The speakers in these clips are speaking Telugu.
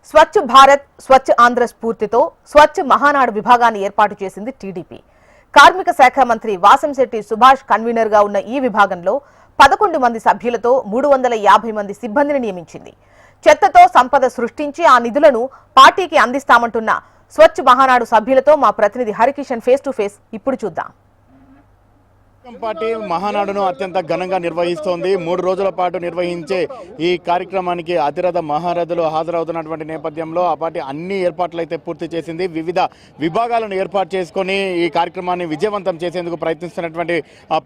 స్వచ్ఛ భారత్ స్వచ్ఛ ఆంధ్ర స్ఫూర్తితో స్వచ్ఛ మహానాడు విభాగాన్ని ఏర్పాటు చేసింది టీడీపీ. కార్మిక శాఖ మంత్రి వాసంశెట్టి సుభాష్ కన్వీనర్ గా ఉన్న ఈ విభాగంలో 11 మంది సభ్యులతో 350 మంది సిబ్బందిని నియమించింది. చెత్తతో సంపద సృష్టించి ఆ నిధులను పార్టీకి అందిస్తామంటున్న స్వచ్ఛ మహానాడు సభ్యులతో మా ప్రతినిధి హరికిషన్ ఫేస్ టు ఫేస్ ఇప్పుడు చూద్దాం. పార్టీ మహానాడును అత్యంత ఘనంగా నిర్వహిస్తోంది. 3 రోజుల పాటు నిర్వహించే ఈ కార్యక్రమానికి అతిరథ మహారథులు హాజరవుతున్నటువంటి నేపథ్యంలో ఆ పార్టీ అన్ని ఏర్పాట్లు అయితే పూర్తి చేసింది. వివిధ విభాగాలను ఏర్పాటు చేసుకొని ఈ కార్యక్రమాన్ని విజయవంతం చేసేందుకు ప్రయత్నిస్తున్నటువంటి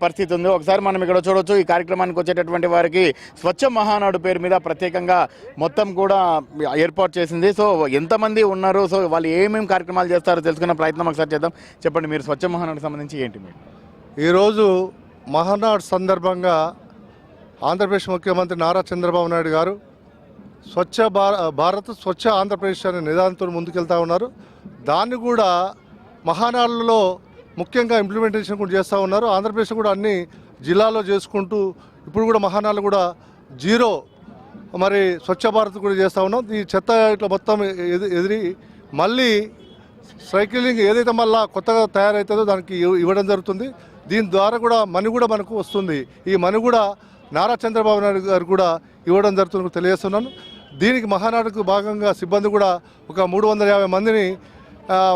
పరిస్థితి ఉంది. ఒకసారి మనం ఇక్కడ చూడొచ్చు, ఈ కార్యక్రమానికి వచ్చేటటువంటి వారికి స్వచ్ఛ మహానాడు పేరు మీద ప్రత్యేకంగా మొత్తం కూడా ఏర్పాటు చేసింది. సో ఎంతమంది ఉన్నారు, సో వాళ్ళు ఏమేమి కార్యక్రమాలు చేస్తారో తెలుసుకున్న ప్రయత్నం ఒకసారి చేద్దాం. చెప్పండి, మీరు స్వచ్ఛ మహానాడుకు సంబంధించి ఏంటి? మీరు ఈరోజు మహానాడు సందర్భంగా ఆంధ్రప్రదేశ్ ముఖ్యమంత్రి నారా చంద్రబాబు నాయుడు గారు స్వచ్ఛ భారత్ స్వచ్ఛ ఆంధ్రప్రదేశ్ అనే నిదానంతో ముందుకెళ్తా ఉన్నారు. దాన్ని కూడా మహానాడులో ముఖ్యంగా ఇంప్లిమెంటేషన్ కూడా చేస్తూ ఉన్నారు. ఆంధ్రప్రదేశ్ కూడా అన్ని జిల్లాల్లో చేసుకుంటూ ఇప్పుడు కూడా మహానాడులు కూడా జీరో మరి స్వచ్ఛ భారత్ కూడా చేస్తూ ఉన్నాం. ఈ చెత్త ఇట్లా మొత్తం ఎదిరి మళ్ళీ సైక్లింగ్ ఏదైతే మళ్ళీ కొత్తగా తయారవుతుందో దానికి ఇవ్వడం జరుగుతుంది. దీని ద్వారా కూడా మనీ కూడా మనకు వస్తుంది. ఈ మనీ కూడా నారా చంద్రబాబు నాయుడు గారు కూడా ఇవ్వడం జరుగుతుంది తెలియజేస్తున్నాను. దీనికి మహానాడుకు భాగంగా సిబ్బంది కూడా ఒక 350 మందిని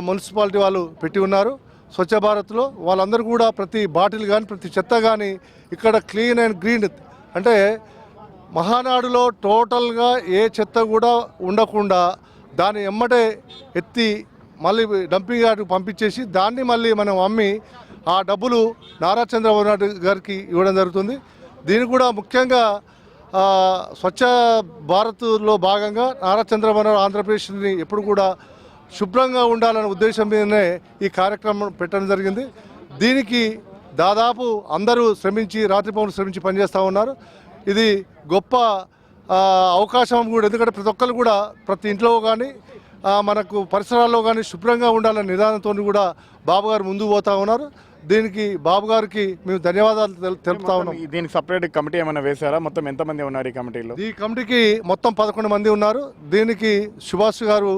మున్సిపాలిటీ వాళ్ళు పెట్టి ఉన్నారు. స్వచ్ఛ భారత్లో వాళ్ళందరూ కూడా ప్రతి బాటిల్ కానీ ప్రతి చెత్త కానీ ఇక్కడ క్లీన్ అండ్ గ్రీన్ అంటే మహానాడులో టోటల్గా ఏ చెత్త కూడా ఉండకుండా దాన్ని ఎమ్మటే ఎత్తి మళ్ళీ డంపింగ్ యార్డ్కి పంపించేసి దాన్ని మళ్ళీ మనం అమ్మి ఆ డబ్బులు నారా చంద్రబాబు నాయుడు గారికి ఇవ్వడం జరుగుతుంది. దీనికి కూడా ముఖ్యంగా స్వచ్ఛ భారత్లో భాగంగా నారా చంద్రబాబు నాయుడు ఆంధ్రప్రదేశ్ని ఎప్పుడు కూడా శుభ్రంగా ఉండాలనే ఉద్దేశం మీదనే ఈ కార్యక్రమం పెట్టడం జరిగింది. దీనికి దాదాపు అందరూ శ్రమించి రాత్రిపౌరులు శ్రమించి పనిచేస్తూ ఉన్నారు. ఇది గొప్ప అవకాశం కూడా, ఎందుకంటే ప్రతి ఒక్కరు కూడా ప్రతి ఇంట్లో కానీ మనకు పరిసరాల్లో కానీ శుభ్రంగా ఉండాలనే నిదానంతో కూడా బాబు గారు ముందుకు పోతా ఉన్నారు. దీనికి బాబు గారికి మేము ధన్యవాదాలు తెలుపుతా ఉన్నాం. దీనికి సపరేట్ కమిటీ ఏమైనా వేశారా? మొత్తం ఎంతమంది ఉన్నారు ఈ కమిటీలో? ఈ కమిటీకి మొత్తం 11 మంది ఉన్నారు. దీనికి సుభాష్ గారు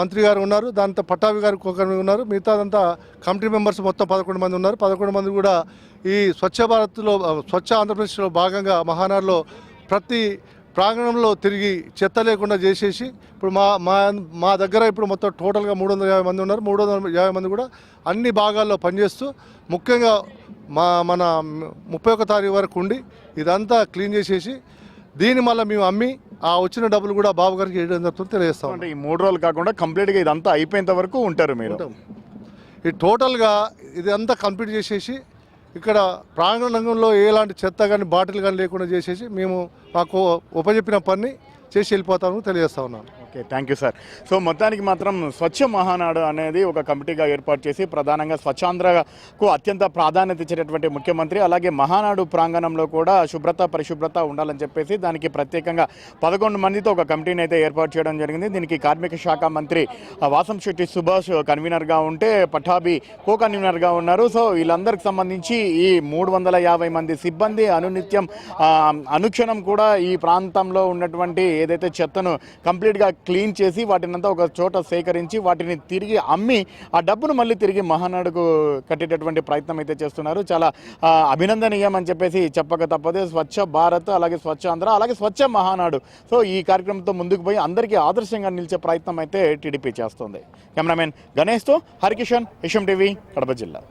మంత్రి గారు ఉన్నారు, దాంతో పట్టాభి గారు ఒకరు ఉన్నారు. మిగతాదంతా కమిటీ మెంబర్స్ మొత్తం 11 మంది ఉన్నారు. 11 మంది కూడా ఈ స్వచ్ఛ భారత్లో స్వచ్ఛ ఆంధ్రప్రదేశ్లో భాగంగా మహానాడులో ప్రతి ప్రాంగణంలో తిరిగి చెత్త లేకుండా చేసేసి ఇప్పుడు మా దగ్గర ఇప్పుడు మొత్తం టోటల్గా 350 మంది ఉన్నారు. 350 మంది కూడా అన్ని భాగాల్లో పనిచేస్తూ ముఖ్యంగా మన 31వ తారీఖు వరకు ఉండి ఇదంతా క్లీన్ చేసేసి దీన్ని మళ్ళీ మేము అమ్మి ఆ వచ్చిన డబ్బులు కూడా బాబు గారికి వేయడం జరుగుతుంది తెలియజేస్తాం. అంటే ఈ 3 రోజులు కాకుండా కంప్లీట్గా ఇదంతా అయిపోయేంత వరకు ఉంటారు మీరు? ఈ టోటల్గా ఇదంతా కంప్లీట్ చేసేసి ఇక్కడ ప్రాంగణంలో ఎలాంటి చెత్త కానీ బాటిల్ కానీ లేకుండా చేసేసి మేము మాకు ఉపజెప్పిన పని చేసి వెళ్ళిపోతామని తెలియజేస్తా ఉన్నాను. Okay, thank you sir. So మొత్తానికి మాత్రం స్వచ్ఛ మహానాడు అనేది ఒక కమిటీగా ఏర్పాటు చేసి ప్రధానంగా స్వచ్ఛాంధ్రకు అత్యంత ప్రాధాన్యత ఇచ్చేటటువంటి ముఖ్యమంత్రి, అలాగే మహానాడు ప్రాంగణంలో కూడా శుభ్రత పరిశుభ్రత ఉండాలని చెప్పేసి దానికి ప్రత్యేకంగా 11 మందితో ఒక కమిటీని అయితే ఏర్పాటు చేయడం జరిగింది. దీనికి కార్మిక శాఖ మంత్రి వాసంశెట్టి సుభాష్ కన్వీనర్గా ఉంటే పఠాభి కో కన్వీనర్గా ఉన్నారు. సో వీళ్ళందరికి సంబంధించి ఈ 350 మంది సిబ్బంది అనునిత్యం అనుక్షణం కూడా ఈ ప్రాంతంలో ఉన్నటువంటి ఏదైతే చెత్తను కంప్లీట్గా క్లీన్ చేసి వాటినంతా ఒక చోట సేకరించి వాటిని తిరిగి అమ్మి ఆ డబ్బును మళ్ళీ తిరిగి మహానాడుకు కట్టేటటువంటి ప్రయత్నం అయితే చేస్తున్నారు. చాలా అభినందనీయం అని చెప్పేసి చెప్పక తప్పదు. స్వచ్ఛ భారత్, అలాగే స్వచ్ఛ ఆంధ్ర, అలాగే స్వచ్ఛ మహానాడు. సో ఈ కార్యక్రమంతో ముందుకు పోయి అందరికీ ఆదర్శంగా నిలిచే ప్రయత్నం అయితే టీడీపీ చేస్తుంది. కెమెరామెన్ గణేష్తో హరికిషన్, విషయం టీవీ, కడప జిల్లా.